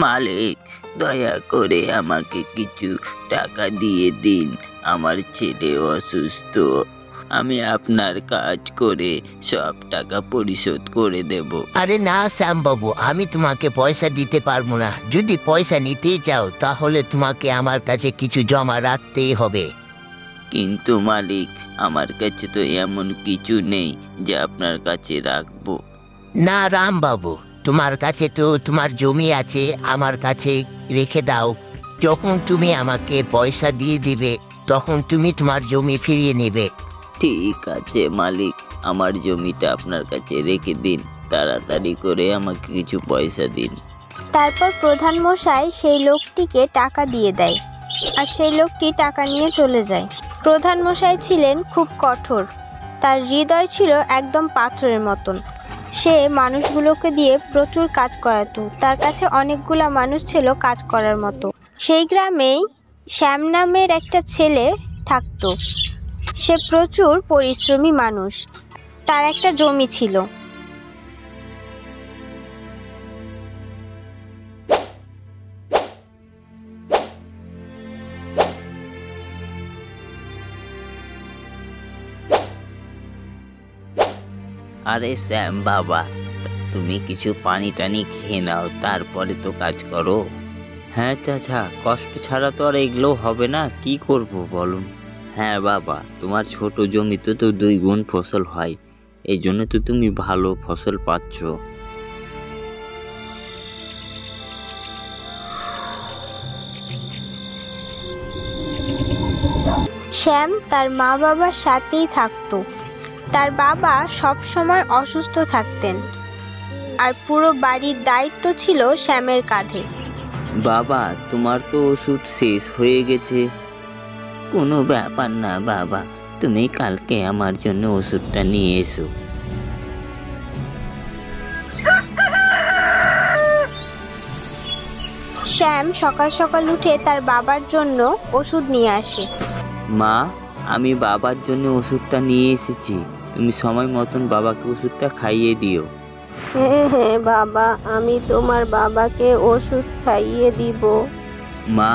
মালিক, দয়া করে আমাকে কিছু টাকা দিয়ে দিন। আমার ছেলে অসুস্থ। আমি আপনার কাজ করে সব টাকা পরিশোধ করে দেব। আরে না শ্যামবাবু, আমি তোমাকে পয়সা দিতে পারবো না। যদি পয়সা নিতেই চাও তাহলে তোমাকে আমার কাছে কিছু জমা রাখতেই হবে। কিন্তু মালিক, আমার কাছে তো এমন কিছু নেই যে আপনার কাছে রাখবো। না রামবাবু, তোমার কাছে তো তোমার জমি আছে, আমার কাছে রেখে দাও। যখন তুমি আমাকে পয়সা দিয়ে দিবে তখন তুমি তোমার জমি ফিরিয়ে নেবে। ঠিক আছে মালিক, আমার জমিটা আপনার কাছে রেখে দিন। তাড়াতাড়ি করে আমাকে কিছু পয়সা দিন। তারপর প্রধান মশাই সেই লোকটিকে টাকা দিয়ে দেয়, আর সেই লোকটি টাকা নিয়ে চলে যায়। প্রধান মশাই ছিলেন খুব কঠোর। তার হৃদয় ছিল একদম পাথরের মতন। সে মানুষগুলোকে দিয়ে প্রচুর কাজ করাতো। তার কাছে অনেকগুলা মানুষ ছিল কাজ করার মতো। সেই গ্রামেই শ্যাম নামের একটা ছেলে থাকতো। সে প্রচুর পরিশ্রমী মানুষ। তার একটা জমি ছিল। আরে শ্যাম বাবা, তুমি কিছু পানি টানি খেয়ে নাও, তারপরে তো কাজ করো। হ্যাঁ চাচা, কষ্ট ছাড়া তো আর এগুলো হবে না, কি করব বলুন। হ্যাঁ বাবা, তোমার ছোট জমিতে তো 2 গুণ ফসল হয়, এই জন্য তো তুমি ভালো ফসল পাচ্ছ। শ্যাম তার মা বাবার সাথেই থাকতো। তার বাবা সব সময় অসুস্থ থাকতেন, আর পুরো বাড়ির দায়িত্ব ছিল শ্যামের কাঁধে। বাবা, তোমার তো ওষুধ শেষ হয়ে গেছে। কোনো ব্যাপার না বাবা, তুমি কালকে আমার জন্য ওষুধটা নিয়ে এসো। শ্যাম সকাল সকাল উঠে তার বাবার জন্য ওষুধ নিয়ে আসে। মা, আমি বাবার জন্য ওষুধটা নিয়ে এসেছি, তুমি সময় মতন বাবাকে ওষুধটা খাইয়ে দিও। হ্যাঁ হ্যাঁ বাবা, আমি তোমার বাবাকে ওষুধ খাইয়ে দিব। মা,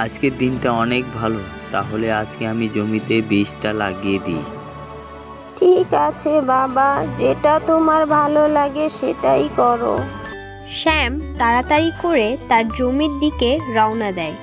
আজকের দিনটা অনেক ভালো, তাহলে আজকে আমি জমিতে বীজটা লাগিয়ে দিই। ঠিক আছে বাবা, যেটা তোমার ভালো লাগে সেটাই করো। শ্যাম তাড়াতাড়ি করে তার জমির দিকে রওনা দেয়।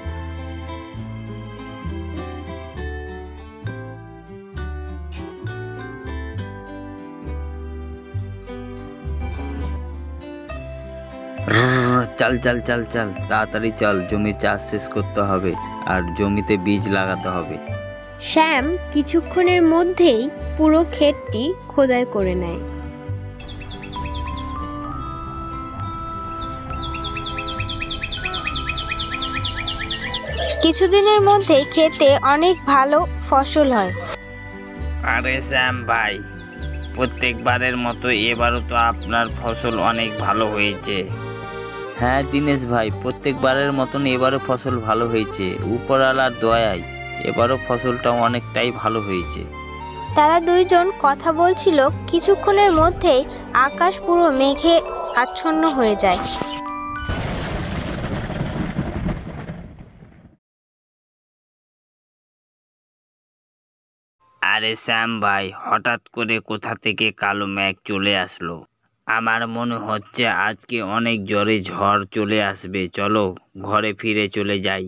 চল চল চল চল, তাড়াতাড়ি চল, জমি চাষ শেষ করতে হবে আর জমিতে বীজ লাগাতে হবে। শ্যাম কিছুক্ষণের মধ্যেই পুরো ক্ষেতটি খোদাই করে নেয়। কিছুদিনের মধ্যেই ক্ষেতে অনেক ভালো ফসল হয়। আরে শ্যাম ভাই, প্রত্যেকবারের মতো এবারও তো আপনার ফসল অনেক ভালো হয়েছে। হ্যাঁ দিনেশ ভাই, প্রত্যেকবারের মতন এবারও ফসল ভালো হয়েছে, উপরওয়ালার দয়ায় এবারও ফসলটা অনেকটাই ভালো হয়েছে। তারা দুইজন কথা বলছিল, কিছুক্ষণের মধ্যেই আকাশ পুরো মেঘে আচ্ছন্ন হয়ে যায়। আরে শ্যাম ভাই, হঠাৎ করে কোথা থেকে কালো মেঘ চলে আসলো? আমার মনে হচ্ছে আজকে অনেক জোরে ঝড় চলে আসবে, চলো ঘরে ফিরে চলে যাই।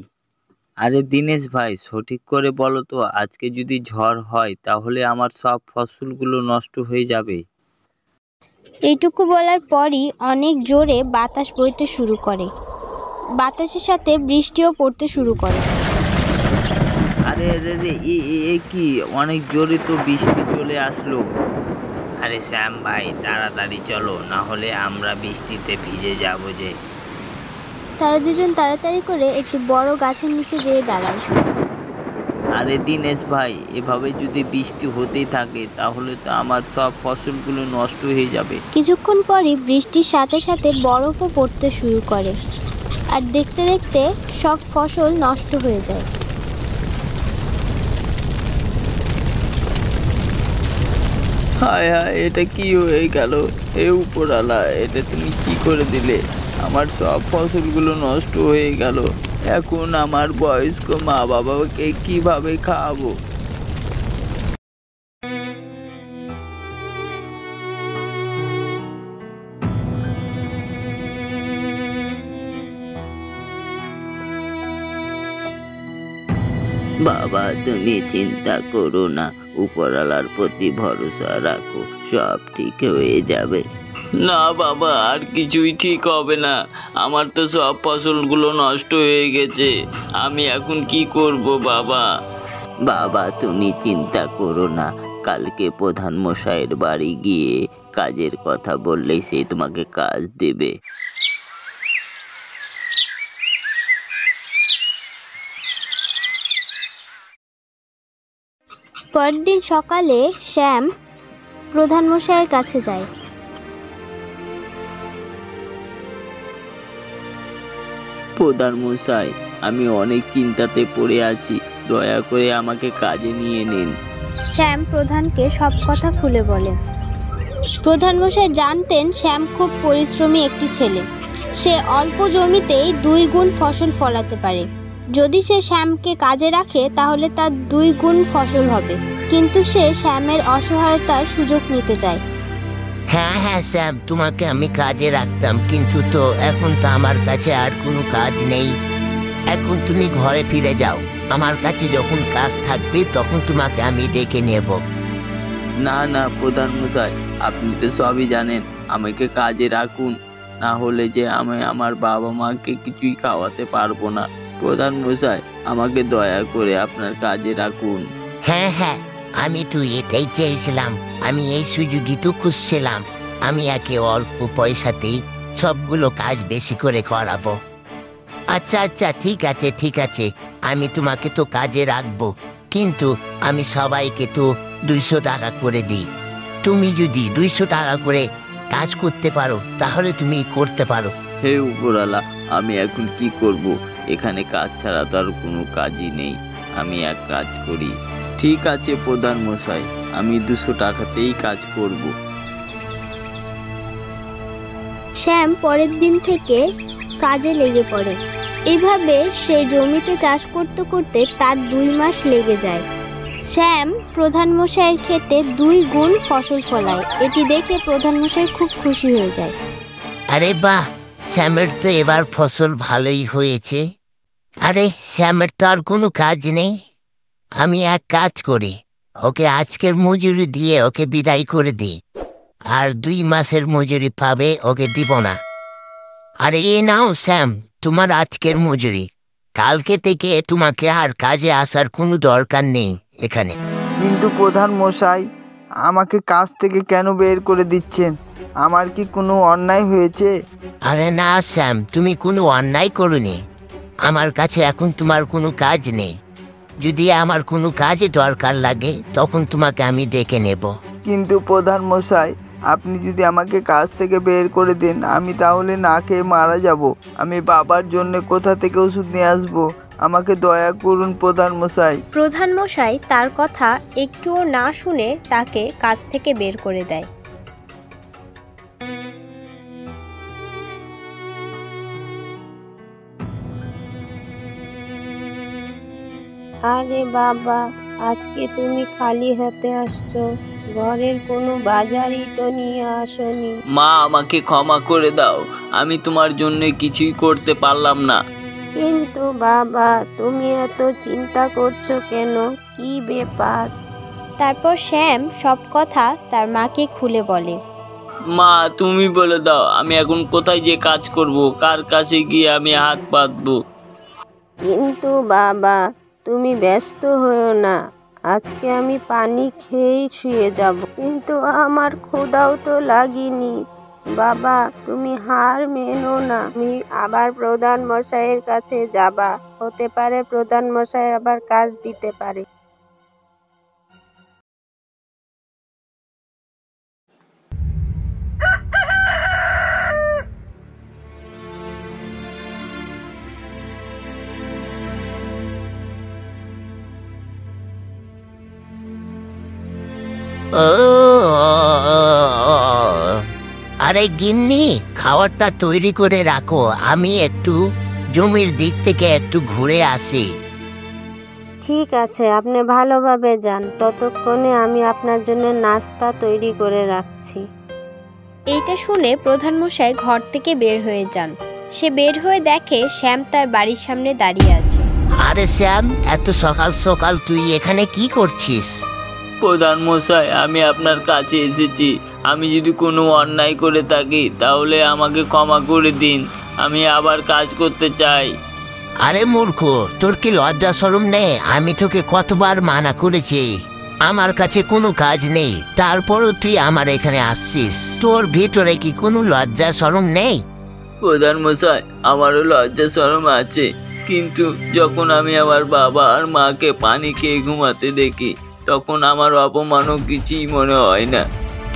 আরে দিনেশ ভাই, সঠিক করে বলো তো, আজকে যদি ঝড় হয় তাহলে আমার সব ফসলগুলো নষ্ট হয়ে যাবে। এইটুকু বলার পরই অনেক জোরে বাতাস বইতে শুরু করে। বাতাসের সাথে বৃষ্টিও পড়তে শুরু করে। আরে রে রে, এ কি, অনেক জোরে তো বৃষ্টি চলে আসলো। আরে শ্যাম ভাই, তাড়াতাড়ি চলো, না হলে আমরা বৃষ্টিতে ভিজে যাব যে। তারা দুজন তাড়াতাড়ি করে একটি বড় গাছের নিচে যেয়ে দাঁড়ায়। আরে দিনেশ ভাই, এভাবে যদি বৃষ্টি হতেই থাকে তাহলে তো আমার সব ফসলগুলো নষ্ট হয়ে যাবে। কিছুক্ষণ পরই বৃষ্টির সাথে সাথে বরফও পড়তে শুরু করে, আর দেখতে দেখতে সব ফসল নষ্ট হয়ে যায়। হায় হায়, এটা কি হয়ে গেল? হে উপরওয়ালা, এটা তুমি কি করে দিলে? আমার সব ফসলগুলো নষ্ট হয়ে গেল। এখন আমার বয়স্ক মা বাবাকে কিভাবে খাওয়াবো? বাবা, তুমি চিন্তা করো না, উপরওয়ালার প্রতি ভরসা রাখো, সব ঠিক হয়ে যাবে। না বাবা, আর কিছুই ঠিক হবে না। আমার তো সব ফসলগুলো নষ্ট হয়ে গেছে। আমি এখন কি করব বাবা? বাবা, তুমি চিন্তা করো না, কালকে প্রধান মশাইয়ের বাড়ি গিয়ে কাজের কথা বললেই সে তোমাকে কাজ দেবে। পরদিন সকালে শ্যাম প্রধান মশাইয়ের কাছে যায়। প্রধান মশাই, আমি অনেক চিন্তাতে পড়ে আছি, দয়া করে আমাকে কাজে নিয়ে নিন। শ্যাম প্রধানকে সব কথা খুলে বলে। প্রধান মশাই জানতেন শ্যাম খুব পরিশ্রমী একটি ছেলে। সে অল্প জমিতেই 2 গুণ ফসল ফলাতে পারে। যদি সে শ্যামকে কাজে রাখে তাহলে তার 2 গুণ ফসল হবে। কিন্তু সে শ্যামের অসহায়তার সুযোগ নিতে চায়। হ্যাঁ হ্যাঁ স্যাম, তোমাকে আমি কাজে রাখতাম, কিন্তু তো এখন তো আমার কাছে আর কোনো কাজ নেই। এখন তুমি ঘরে ফিরে যাও, আমার কাছে যখন কাজ থাকবে তখন তোমাকে আমি ডেকে নেব। না না প্রধান মশাই, আপনি তো সবই জানেন, আমাকে কাজে রাখুন, না হলে যে আমি আমার বাবা মাকে কিছুই খাওয়াতে পারবো না। প্রধান মশাই, আমাকে দয়া করে আপনার কাজে রাখুন। হ্যাঁ হ্যাঁ, আমি তো এটাই চেয়েছিলাম, আমি এই সুযোগই তো খুঁজছিলাম। আমি একে অল্প পয়সাতেই সবগুলো কাজ বেশি করে করাবো। আচ্ছা আচ্ছা, ঠিক আছে ঠিক আছে, আমি তোমাকে তো কাজে রাখবো, কিন্তু আমি সবাইকে তো 200 টাকা করে দিই। তুমি যদি 200 টাকা করে কাজ করতে পারো তাহলে তুমি করতে পারো। হে উপরওয়ালা, আমি এখন কি করব? এখানে কাজ ছাড়া তো আর কোনো কাজই নেই। আমি এক কাজ করি। ঠিক আছে প্রধান মশাই, আমি 200 টাকাতেই কাজ করব। শ্যাম পরের দিন থেকে কাজে লেগে পড়ে। এইভাবে সে জমিতে চাষ করতে করতে তার 2 মাস লেগে যায়। শ্যাম প্রধান মশাইয়ের ক্ষেতে 2 গুণ ফসল ফলায়। এটি দেখে প্রধান মশাই খুব খুশি হয়ে যায়। আরে বাহ, শ্যামের তো এবার ফসল ভালোই হয়েছে। আরে শ্যামের তো আর কোনো কাজ নেই, আমি এক কাজ করি, ওকে আজকের মজুরি দিয়ে ওকে বিদায় করে দিই, আর 2 মাসের মজুরি পাবে, ওকে দিব না। আরে এ নাও শ্যাম, তোমার আজকের মজুরি। কালকে থেকে তোমাকে আর কাজে আসার কোনো দরকার নেই এখানে। কিন্তু প্রধান মশাই, আমাকে কাজ থেকে কেন বের করে দিচ্ছেন? আমার কি কোনো অন্যায় হয়েছে? আরে না শ্যাম, তুমি কোনো অন্যায় করোনি। আমার কাছে এখন তোমার কোনো কাজ নেই। যদি আমার কোনো কাজে দরকার লাগে তখন তোমাকে আমি ডেকে নেব। কিন্তু প্রধান মশাই, আপনি যদি আমাকে কাজ থেকে বের করে দেন, আমি তাহলে না খেয়ে মারা যাব। আমি বাবার জন্য কোথা থেকে ওষুধ নিয়ে আসবো? আমাকে দয়া করুন প্রধান মশাই। প্রধান মশাই তার কথা একটুও না শুনে তাকে কাজ থেকে বের করে দেয়। আরে বাবা, আজকে তুমি খালি হাতে আসছো, ঘরের কোনো বাজারই তো নিয়ে আসোনি। মা, আমাকে ক্ষমা করে দাও, আমি তোমার জন্য কিছুই করতে পারলাম না। কিন্তু বাবা, তুমি এত চিন্তা করছো কেন? কি ব্যাপার? তারপর শ্যাম সব কথা তার মাকে খুলে বলে। মা, তুমি বলে দাও, আমি এখন কোথায় যে কাজ করব, কার কাছে গিয়ে আমি হাত পাতবো? কিন্তু বাবা, তুমি ব্যস্ত হও না, আজকে আমি পানি খেয়েই শুয়ে যাব। কিন্তু আমার ক্ষুধাও তো লাগেনি। বাবা, তুমি হার মেনো না, তুমি আবার প্রধান মশাইয়ের কাছে যাবা, হতে পারে প্রধান মশাই আবার কাজ দিতে পারে। ও আরে গিন্নি, খাবারটা তৈরি করে রাখো, আমি একটু জমির দিক থেকে একটু ঘুরে আসি। ঠিক আছে, আপনি ভালোভাবে যান, ততক্ষণে আমি আপনার জন্য নাস্তা তৈরি করে রাখছি। এইটা শুনে প্রধানমশাই ঘর থেকে বের হয়ে যান। সে বের হয়ে দেখে শ্যাম তার বাড়ির সামনে দাঁড়িয়ে আছে। আরে শ্যাম, এত সকাল সকাল তুই এখানে কি করছিস? প্রধান মশাই, আমি আপনার কাছে এসেছি। আমি যদি কোনো অন্যায় করে থাকি তাহলে আমাকে ক্ষমা করে দিন। আমি আবার কাজ করতে চাই। আরে মূর্খ, তোর কি লজ্জা শরম নেই? আমি তোকে কতবার মানা করেছি, আমার কাছে কোনো কাজ নেই, তারপরও তুই আমার এখানে আসছিস। তোর ভিতরে কি কোনো লজ্জা শরম নেই? প্রধান মশাই, আমারও লজ্জা শরম আছে, কিন্তু যখন আমি আমার বাবা আর মাকে পানি খেয়ে ঘুমাতে দেখি তখন আমার অপমানও কিছুই মনে হয় না।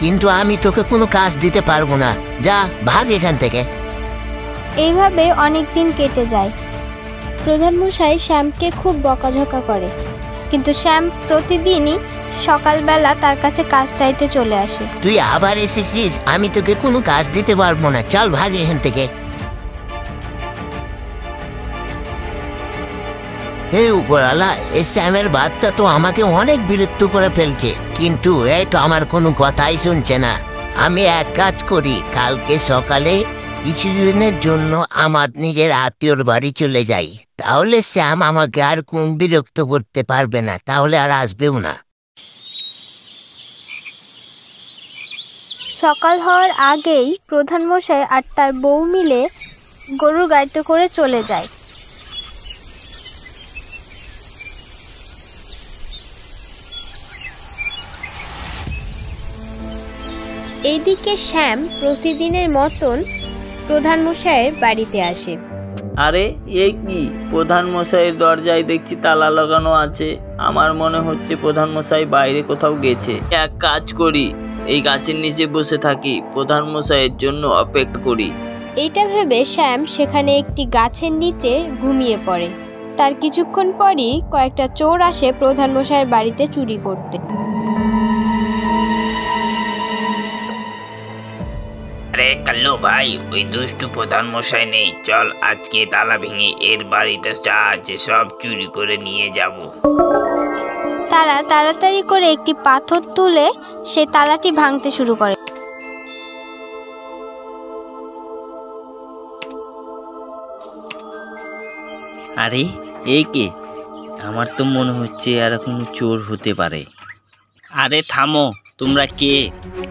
কিন্তু আমি তোকে কোনো কাজ দিতে পারবো না, যা ভাগ এখান থেকে। এইভাবে অনেক দিন কেটে যায়। প্রধানমশাই শ্যামকে খুব বকাঝকা করে, কিন্তু শ্যাম প্রতিদিনই সকালবেলা তার কাছে কাজ চাইতে চলে আসে। তুই আবার এসেছিস, আমি তোকে কোনো কাজ দিতে পারবো না, চল ভাগ এখান থেকে। হে উপরওয়ালা, এই শ্যামের বাচ্চা তো আমাকে অনেক বিরক্ত করে ফেলছে, কিন্তু এই তো আমার কোনো কথাই শুনছে না। আমি এক কাজ করি, কালকে সকালে কিছুদিনের জন্য আমার নিজের আত্মীয়র বাড়ি চলে যাই, তাহলে শ্যাম আমাকে আর কোন বিরক্ত করতে পারবে না, তাহলে আর আসবেও না। সকাল হওয়ার আগেই প্রধানমশাই আর তার বউ মিলে গরুর গাড়িতে করে চলে যায়। এইদিকে শ্যাম প্রতিদিনের মতন প্রধানমশাইয়ের বাড়িতে আসে। আরে এ কি, প্রধান মশাইয়ের দরজায় দেখছি তালা লাগানো আছে। আমার মনে হচ্ছে প্রধান মশাই বাইরে কোথাও গেছে। এক কাজ করি, এই গাছের নিচে বসে থাকি, প্রধান মশাইয়ের জন্য অপেক্ষা করি। এইটা ভেবে শ্যাম সেখানে একটি গাছের নিচে ঘুমিয়ে পড়ে। তার কিছুক্ষণ পরই কয়েকটা চোর আসে প্রধানমশাইয়ের বাড়িতে চুরি করতে। আরে কাল্লু ভাই, ওই দুষ্টু প্রধান মশাই নেই, চল আজকে তালা ভেঙে এর বাড়িটা যা আছে সব চুরি করে নিয়ে যাব। তারা তাড়াতাড়ি করে একটি পাথর তুলে সেই তালাটি ভাঙতে শুরু করে। আরে এ কে? আমার তো মনে হচ্ছে আর কোনো চোর হতে পারে। আরে থামো, তোমরা কে?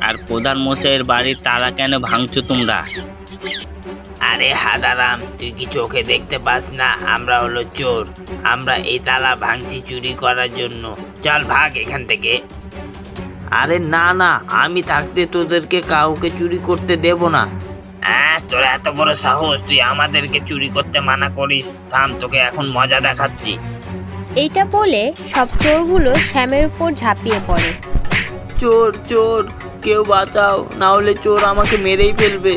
আর প্রধান মশাইয়ের বাড়ির তালা কেন ভাঙছো তোমরা? আরে হাদারাম, তুই কি চোখে দেখতে পাস না আমরা হলো চোর? আমরা এই তালা ভাঙছি চুরি করার জন্য, চল ভাগ এখান থেকে। আরে না না, আমি থাকতে তোদেরকে কাউকে চুরি করতে দেব না। হ্যাঁ, তোর এত বড় সাহস, তুই আমাদেরকে চুরি করতে মানা করিস? থাম, তোকে এখন মজা দেখাচ্ছি। এইটা বলে সব চোরগুলো শ্যামের উপর ঝাঁপিয়ে পড়ে। চোর চোর, কেউ বাঁচাও, না হলে চোর আমাকে মেরেই ফেলবে।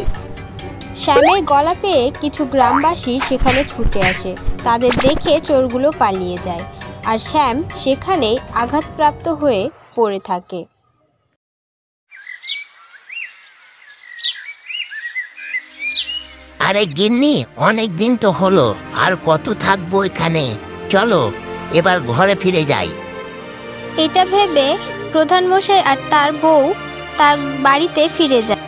শ্যামের গলা পেয়ে কিছু গ্রামবাসী সেখানে ছুটে আসে। তাদের দেখে চোরগুলো পালিয়ে যায়, আর শ্যাম সেখানেই আঘাতপ্রাপ্ত হয়ে পড়ে থাকে। আরে গিন্নি, অনেক দিন তো হলো, আর কত থাকবো এখানে, চলো এবার ঘরে ফিরে যাই। এটা ভেবে প্রধানমশাই আর তার বউ তার বাড়িতে ফিরে যায়।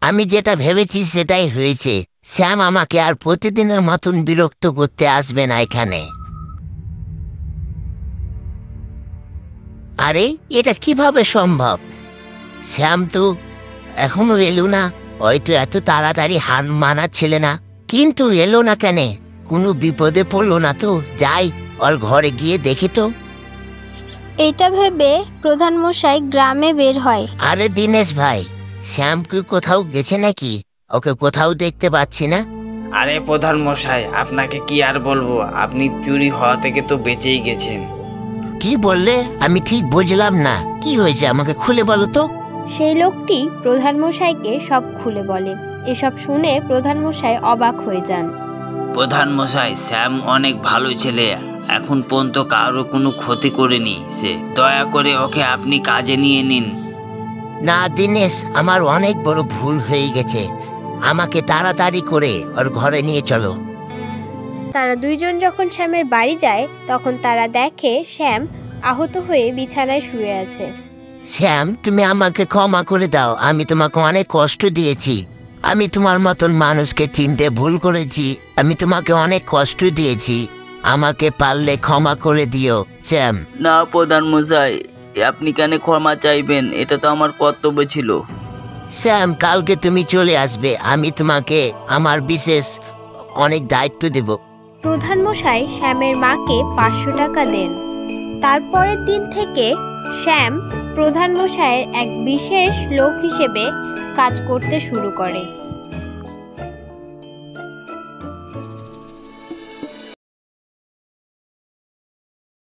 আমি যেটা ভেবেছি সেটাই হয়েছে, শ্যাম আমাকে আর প্রতিদিনের মতন বিরক্ত করতে আসবে না এখানে। আরে এটা কিভাবে সম্ভব? শ্যাম তো এখনো এলো না, হয়তো এত তাড়াতাড়ি হার মানাচ্ছিলে না, কিন্তু এলো না কেন? কোনো বিপদে পড়লো না তো? যাই ওর ঘরে গিয়ে দেখি তো। এটা ভেবে প্রধানমশাই গ্রামে বের হয়। আরে দিনেশ ভাই, শ্যাম কি কোথাও গেছে নাকি? ওকে কোথাও দেখতে পাচ্ছি না। আরে প্রধান মশাই, আপনাকে কি আর বলবো, আপনি চুরি হওয়া থেকে তো বেঁচেই গেছেন। কি বললে? আমি ঠিক বুঝলাম না, কি হয়েছে আমাকে খুলে বলো তো। সেই লোকটি প্রধানমশাইকে সব খুলে বলে। এসব শুনে প্রধানমশাই অবাক হয়ে যান। প্রধান মশাই, শ্যাম অনেক ভালো ছেলে, এখন পর্যন্ত কারো কোনো ক্ষতি করেনি সে। দয়া করে ওকে আপনি কাজে নিয়ে নিন। না দিনেশ, আমার অনেক বড় ভুল হয়ে গেছে। আমাকে তাড়াতাড়ি করে ওর ঘরে নিয়ে চলো। তারা দুইজন যখন শ্যামের বাড়ি যায় তখন তারা দেখে শ্যাম আহত হয়ে বিছানায় শুয়ে আছে। শ্যাম, তুমি আমাকে ক্ষমা করে দাও। আমি তোমাকে অনেক কষ্ট দিয়েছি। আমি তোমার মতন মানুষকে চিনতে ভুল করেছি। আমি তোমাকে অনেক কষ্ট দিয়েছি। আমাকে পারলে ক্ষমা করে দিও শ্যাম। না প্রধান মশাই, আপনি কেন ক্ষমা চাইবেন? এটা তো আমার কর্তব্য ছিল। শ্যাম, কালকে তুমি চলে আসবে। আমি তোমাকে আমার বিশেষ অনেক দায়িত্ব দেব। প্রধান মশাই শ্যামের মাকে 500 টাকা দেন। তারপরের দিন থেকে শ্যাম প্রধান মশাইয়ের এক বিশেষ লোক হিসেবে কাজ করতে শুরু করে।